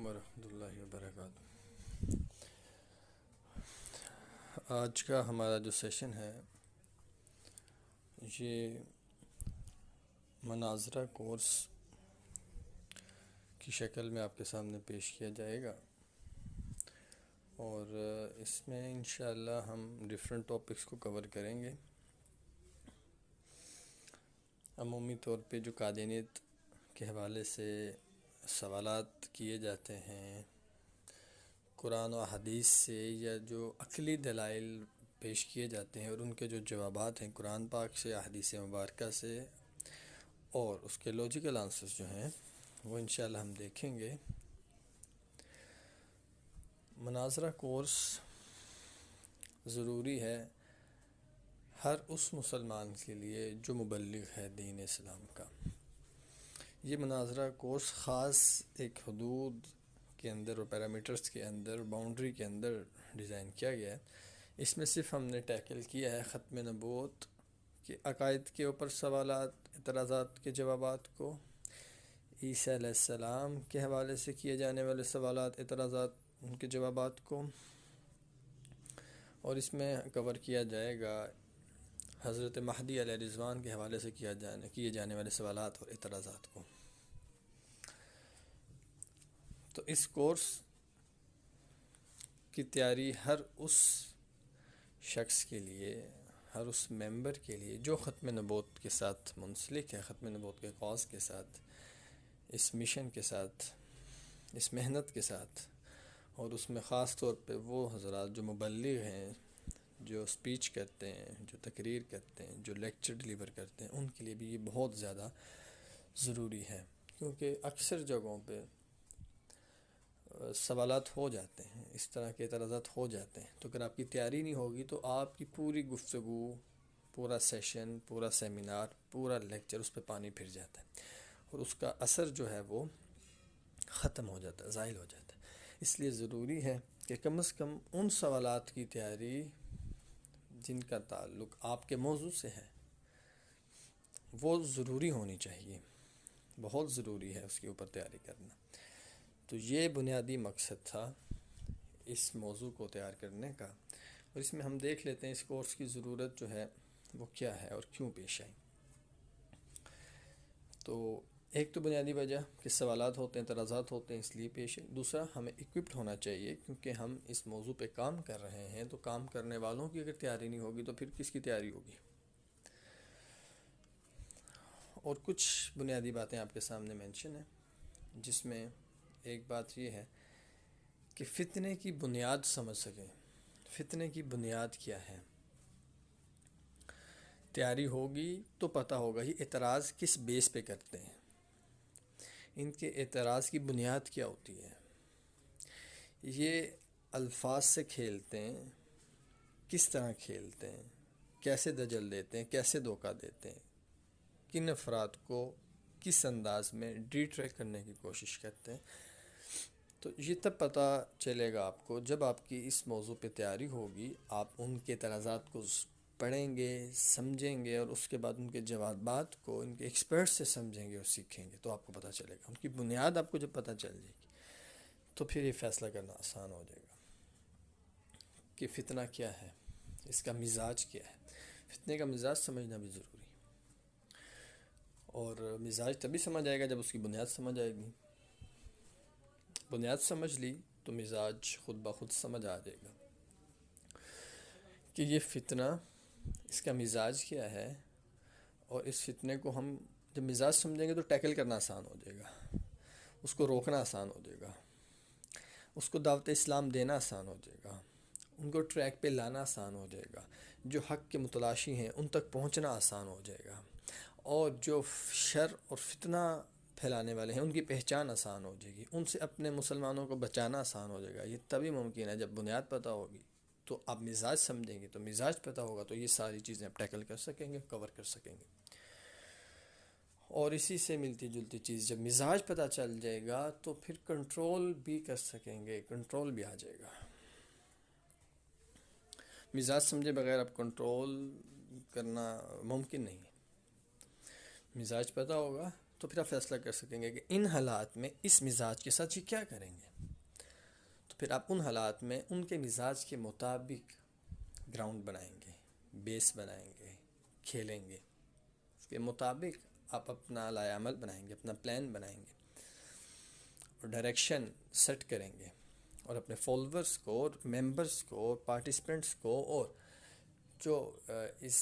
ورحمۃ اللہ وبرکاتہ۔ آج کا ہمارا جو سیشن ہے یہ مناظرہ کورس کی شکل میں آپ کے سامنے پیش کیا جائے گا، اور اس میں انشاءاللہ ہم ڈیفرنٹ ٹاپکس کو کور کریں گے۔ عمومی طور پہ جو قادیانیت کے حوالے سے سوالات کیے جاتے ہیں، قرآن و حدیث سے یا جو عقلی دلائل پیش کیے جاتے ہیں اور ان کے جو جوابات ہیں قرآن پاک سے، احادیث مبارکہ سے، اور اس کے لاجیکل آنسرز جو ہیں وہ انشاءاللہ ہم دیکھیں گے۔ مناظرہ کورس ضروری ہے ہر اس مسلمان کے لیے جو مبلغ ہے دین اسلام کا۔ یہ مناظرہ کورس خاص ایک حدود کے اندر اور پیرامیٹرز کے اندر، باؤنڈری کے اندر ڈیزائن کیا گیا ہے۔ اس میں صرف ہم نے ٹیکل کیا ہے ختم نبوت کے عقائد کے اوپر سوالات، اعتراضات کے جوابات کو، عیسیٰ علیہ السلام کے حوالے سے کیے جانے والے سوالات، اعتراضات، ان کے جوابات کو، اور اس میں کور کیا جائے گا حضرت مہدی علیہ رضوان کے حوالے سے کیے جانے والے سوالات اور اعتراضات کو۔ تو اس کورس کی تیاری ہر اس شخص کے لیے، ہر اس ممبر کے لیے جو ختم نبوت کے ساتھ منسلک ہے، ختم نبوت کے کاز کے ساتھ، اس مشن کے ساتھ، اس محنت کے ساتھ، اور اس میں خاص طور پہ وہ حضرات جو مبلغ ہیں، جو سپیچ کرتے ہیں، جو تقریر کرتے ہیں، جو لیکچر ڈیلیور کرتے ہیں، ان کے لیے بھی یہ بہت زیادہ ضروری ہے، کیونکہ اکثر جگہوں پہ سوالات ہو جاتے ہیں، اس طرح کے اعتراضات ہو جاتے ہیں، تو اگر آپ کی تیاری نہیں ہوگی تو آپ کی پوری گفتگو، پورا سیشن، پورا سیمینار، پورا لیکچر اس پہ پانی پھر جاتا ہے، اور اس کا اثر جو ہے وہ ختم ہو جاتا ہے، زائل ہو جاتا ہے۔ اس لیے ضروری ہے کہ کم از کم ان سوالات کی تیاری جن کا تعلق آپ کے موضوع سے ہے وہ ضروری ہونی چاہیے، بہت ضروری ہے اس کے اوپر تیاری کرنا۔ تو یہ بنیادی مقصد تھا اس موضوع کو تیار کرنے کا، اور اس میں ہم دیکھ لیتے ہیں اس کورس کی ضرورت جو ہے وہ کیا ہے اور کیوں پیش آئی۔ تو ایک تو بنیادی وجہ کہ سوالات ہوتے ہیں، اعتراضات ہوتے ہیں، اس لیے پیش ہے۔ دوسرا، ہمیں اکوپڈ ہونا چاہیے، کیونکہ ہم اس موضوع پہ کام کر رہے ہیں، تو کام کرنے والوں کی اگر تیاری نہیں ہوگی تو پھر کس کی تیاری ہوگی۔ اور کچھ بنیادی باتیں آپ کے سامنے مینشن ہیں، جس میں ایک بات یہ ہے کہ فتنے کی بنیاد سمجھ سکیں، فتنے کی بنیاد کیا ہے۔ تیاری ہوگی تو پتہ ہوگا یہ اعتراض کس بیس پہ کرتے ہیں، ان کے اعتراض کی بنیاد کیا ہوتی ہے، یہ الفاظ سے کھیلتے ہیں، کس طرح کھیلتے ہیں، کیسے دجل دیتے ہیں، کیسے دھوکہ دیتے ہیں، کن افراد کو کس انداز میں ڈیٹریکٹ کرنے کی کوشش کرتے ہیں۔ تو یہ تب پتہ چلے گا آپ کو جب آپ کی اس موضوع پہ تیاری ہوگی، آپ ان کے اعتراضات کو پڑھیں گے، سمجھیں گے، اور اس کے بعد ان کے جوابات کو ان کے ایکسپرٹ سے سمجھیں گے اور سیکھیں گے، تو آپ کو پتہ چلے گا۔ ان کی بنیاد آپ کو جب پتہ چل جائے گی تو پھر یہ فیصلہ کرنا آسان ہو جائے گا کہ فتنہ کیا ہے، اس کا مزاج کیا ہے۔ فتنے کا مزاج سمجھنا بھی ضروری ہے، اور مزاج تبھی سمجھ آئے گا جب اس کی بنیاد سمجھ آئے گی۔ بنیاد سمجھ لی تو مزاج خود بخود سمجھ آ جائے گا کہ یہ فتنہ، اس کا مزاج کیا ہے، اور اس فتنے کو ہم جب مزاج سمجھیں گے تو ٹیکل کرنا آسان ہو جائے گا، اس کو روکنا آسان ہو جائے گا، اس کو دعوت اسلام دینا آسان ہو جائے گا، ان کو ٹریک پہ لانا آسان ہو جائے گا، جو حق کے متلاشی ہیں ان تک پہنچنا آسان ہو جائے گا، اور جو شر اور فتنہ پھیلانے والے ہیں ان کی پہچان آسان ہو جائے گی، ان سے اپنے مسلمانوں کو بچانا آسان ہو جائے گا۔ یہ تبھی ممکن ہے جب بنیاد پتہ ہوگی، تو آپ مزاج سمجھیں گے، تو مزاج پتہ ہوگا تو یہ ساری چیزیں آپ ٹیکل کر سکیں گے، کور کر سکیں گے۔ اور اسی سے ملتی جلتی چیز، جب مزاج پتہ چل جائے گا تو پھر کنٹرول بھی کر سکیں گے، کنٹرول بھی آ جائے گا۔ مزاج سمجھے بغیر اب کنٹرول کرنا ممکن نہیں ہے۔ مزاج پتہ ہوگا تو پھر آپ فیصلہ کر سکیں گے کہ ان حالات میں اس مزاج کے ساتھ یہ کیا کریں گے. تو پھر آپ ان حالات میں ان کے مزاج کے مطابق گراؤنڈ بنائیں گے، بیس بنائیں گے، کھیلیں گے. اس کے مطابق آپ اپنا لائحہ عمل بنائیں گے، اپنا پلان بنائیں گے اور ڈائریکشن سیٹ کریں گے، اور اپنے فالوورز کو اور ممبرز کو اور پارٹیسپینٹس کو اور جو اس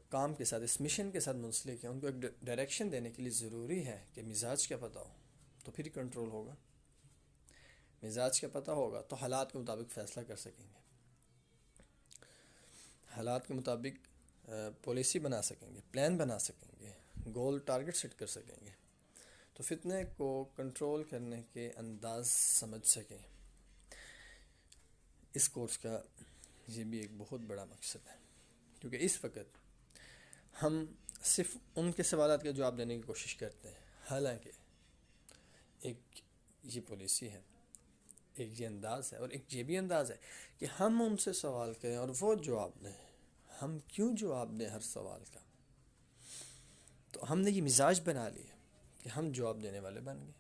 کام کے ساتھ، اس مشن کے ساتھ منسلک ہیں، ان کو ایک ڈائریکشن دینے کے لیے ضروری ہے کہ مزاج کیا پتہ ہو. تو پھر ہی کنٹرول ہوگا. مزاج کا پتہ ہوگا تو حالات کے مطابق فیصلہ کر سکیں گے، حالات کے مطابق پالیسی بنا سکیں گے، پلان بنا سکیں گے، گول ٹارگٹ سیٹ کر سکیں گے. تو فتنے کو کنٹرول کرنے کے انداز سمجھ سکیں. اس کورس کا یہ بھی ایک بہت بڑا مقصد ہے، کیونکہ اس وقت ہم صرف ان کے سوالات کا جواب دینے کی کوشش کرتے ہیں، حالانکہ ایک یہ پالیسی ہے، ایک یہ انداز ہے، اور ایک یہ بھی انداز ہے کہ ہم ان سے سوال کریں اور وہ جواب دیں. ہم کیوں جواب دیں ہر سوال کا؟ تو ہم نے یہ مزاج بنا لیا کہ ہم جواب دینے والے بن گئے.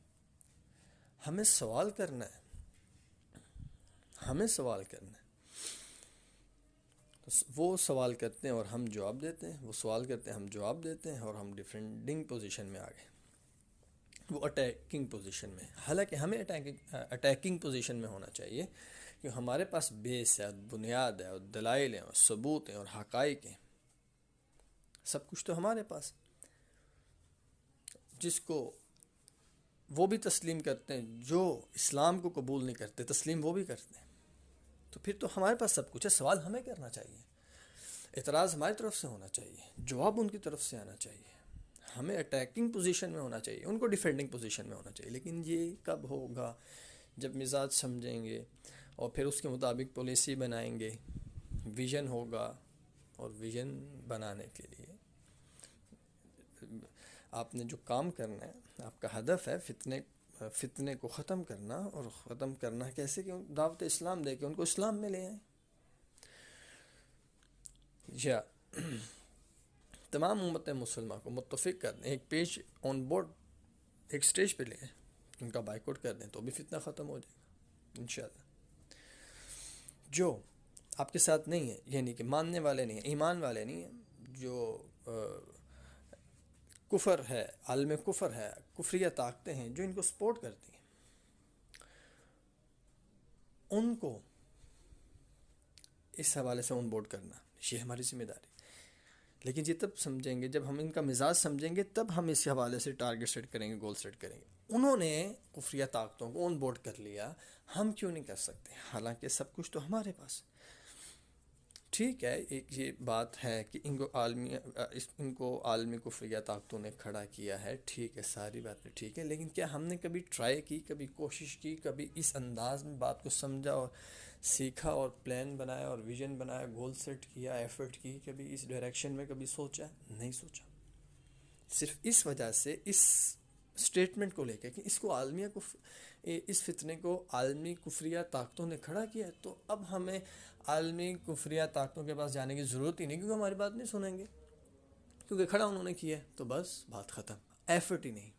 ہمیں سوال کرنا ہے، ہمیں سوال کرنا ہے. تو وہ سوال کرتے ہیں اور ہم جواب دیتے ہیں، وہ سوال کرتے ہیں ہم جواب دیتے ہیں، اور ہم ڈیفینڈنگ پوزیشن میں آ گئے، وہ اٹیکنگ پوزیشن میں. حالانکہ ہمیں اٹیکنگ پوزیشن میں ہونا چاہیے، کیونکہ ہمارے پاس بیس ہے، بنیاد ہے، اور دلائل ہیں، اور ثبوت ہیں، اور حقائق ہیں. سب کچھ تو ہمارے پاس، جس کو وہ بھی تسلیم کرتے ہیں جو اسلام کو قبول نہیں کرتے، تسلیم وہ بھی کرتے ہیں. تو پھر تو ہمارے پاس سب کچھ ہے. سوال ہمیں کرنا چاہیے، اعتراض ہماری طرف سے ہونا چاہیے، جواب ان کی طرف سے آنا چاہیے. ہمیں اٹیکنگ پوزیشن میں ہونا چاہیے، ان کو ڈیفینڈنگ پوزیشن میں ہونا چاہیے. لیکن یہ کب ہوگا؟ جب مزاج سمجھیں گے اور پھر اس کے مطابق پالیسی بنائیں گے، ویژن ہوگا. اور ویژن بنانے کے لیے آپ نے جو کام کرنا ہے، آپ کا ہدف ہے فتنے کو ختم کرنا. اور ختم کرنا کیسے؟ کہ دعوت اسلام دے کے ان کو اسلام میں لے آئیں. یا تمام امت مسلمہ کو متفق کر دیں، ایک پیج آن بورڈ، ایک سٹیج پہ لے آئیں، ان کا بائیکاٹ کر دیں، تو بھی فتنہ ختم ہو جائے گا انشاءاللہ. جو آپ کے ساتھ نہیں ہے، یعنی کہ ماننے والے نہیں ہیں، ایمان والے نہیں ہیں، جو کفر ہے، عالم کفر ہے، کفریہ طاقتیں ہیں جو ان کو سپورٹ کرتی ہیں، ان کو اس حوالے سے آن بورڈ کرنا یہ ہماری ذمہ داری. لیکن یہ تب سمجھیں گے جب ہم ان کا مزاج سمجھیں گے، تب ہم اس حوالے سے ٹارگٹ سیٹ کریں گے، گول سیٹ کریں گے. انہوں نے کفریہ طاقتوں کو آن بورڈ کر لیا، ہم کیوں نہیں کر سکتے؟ حالانکہ سب کچھ تو ہمارے پاس. ٹھیک ہے، ایک یہ بات ہے کہ ان کو عالمی کفریہ طاقتوں نے کھڑا کیا ہے، ٹھیک ہے، ساری باتیں ٹھیک ہے. لیکن کیا ہم نے کبھی ٹرائی کی، کبھی کوشش کی، کبھی اس انداز میں بات کو سمجھا اور سیکھا اور پلان بنایا اور ویژن بنایا، گول سیٹ کیا، ایفرٹ کی، کبھی اس ڈائریکشن میں کبھی سوچا؟ نہیں سوچا. صرف اس وجہ سے اس سٹیٹمنٹ کو لے کے کہ اس فتنے کو عالمی کفریہ طاقتوں نے کھڑا کیا ہے، تو اب ہمیں عالمی کفریہ طاقتوں کے پاس جانے کی ضرورت ہی نہیں، کیونکہ ہماری بات نہیں سنیں گے، کیونکہ کھڑا انہوں نے کیا ہے. تو بس بات ختم. ایفرٹ ہی نہیں،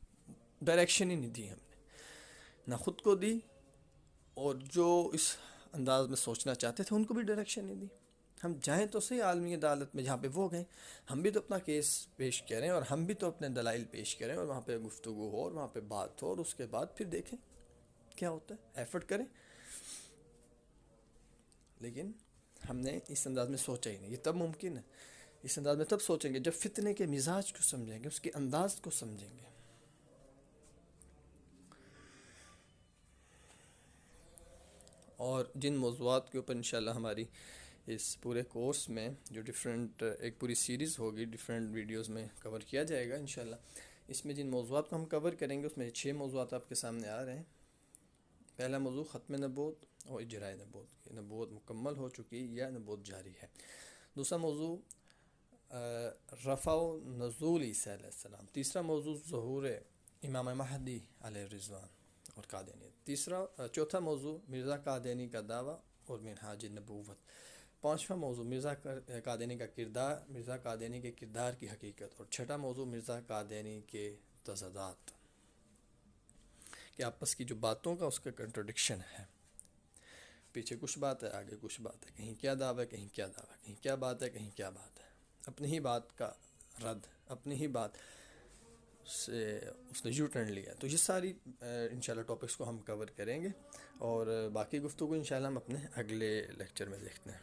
ڈائریکشن ہی نہیں دی ہم نے، نہ خود کو دی، اور جو اس انداز میں سوچنا چاہتے تھے ان کو بھی ڈائریکشن نہیں دی. ہم جائیں تو صحیح عالمی عدالت میں جہاں پہ وہ گئے، ہم بھی تو اپنا کیس پیش کریں، اور ہم بھی تو اپنے دلائل پیش کریں، اور وہاں پہ گفتگو ہو، اور وہاں پہ بات ہو، اور اس کے بعد پھر دیکھیں کیا ہوتا ہے، ایفرٹ کریں. لیکن ہم نے اس انداز میں سوچا ہی نہیں. یہ تب ممکن ہے، اس انداز میں تب سوچیں گے جب فتنے کے مزاج کو سمجھیں گے، اس کے انداز کو سمجھیں گے. اور جن موضوعات کے اوپر انشاءاللہ ہماری اس پورے کورس میں جو ایک پوری سیریز ہوگی، ڈیفرنٹ ویڈیوز میں کور کیا جائے گا انشاءاللہ. اس میں جن موضوعات کو ہم کور کریں گے، اس میں 6 موضوعات آپ کے سامنے آ رہے ہیں. پہلا موضوع ختم نبوت اور اجراء نبوت، کہ نبوت مکمل ہو چکی یا نبوت جاری ہے. دوسرا موضوع رفع و نزول عیسیٰ علیہ السلام. تیسرا موضوع ظہور امام مہدی علیہ الرضوان اور قادیانیت. چوتھا موضوع مرزا قادیانی کا دعویٰ اور منہاج نبوت. پانچواں موضوع مرزا قادیانی کا کردار، مرزا قادیانی کے کردار کی حقیقت. اور چھٹا موضوع مرزا قادیانی کے تضادات، کہ آپس کی جو باتوں کا اس کا کنٹرڈکشن ہے، پیچھے کچھ بات ہے آگے کچھ بات ہے، کہیں کیا دعویٰ ہے کہیں کیا دعویٰ ہے، کہیں کیا بات ہے کہیں کیا بات ہے، اپنی ہی بات کا رد، اپنی ہی بات سے اس نے یو ٹرن لیا. تو یہ ساری انشاءاللہ ٹاپکس کو ہم کور کریں گے، اور باقی گفتگو انشاءاللہ ہم اپنے اگلے لیکچر میں دیکھتے ہیں.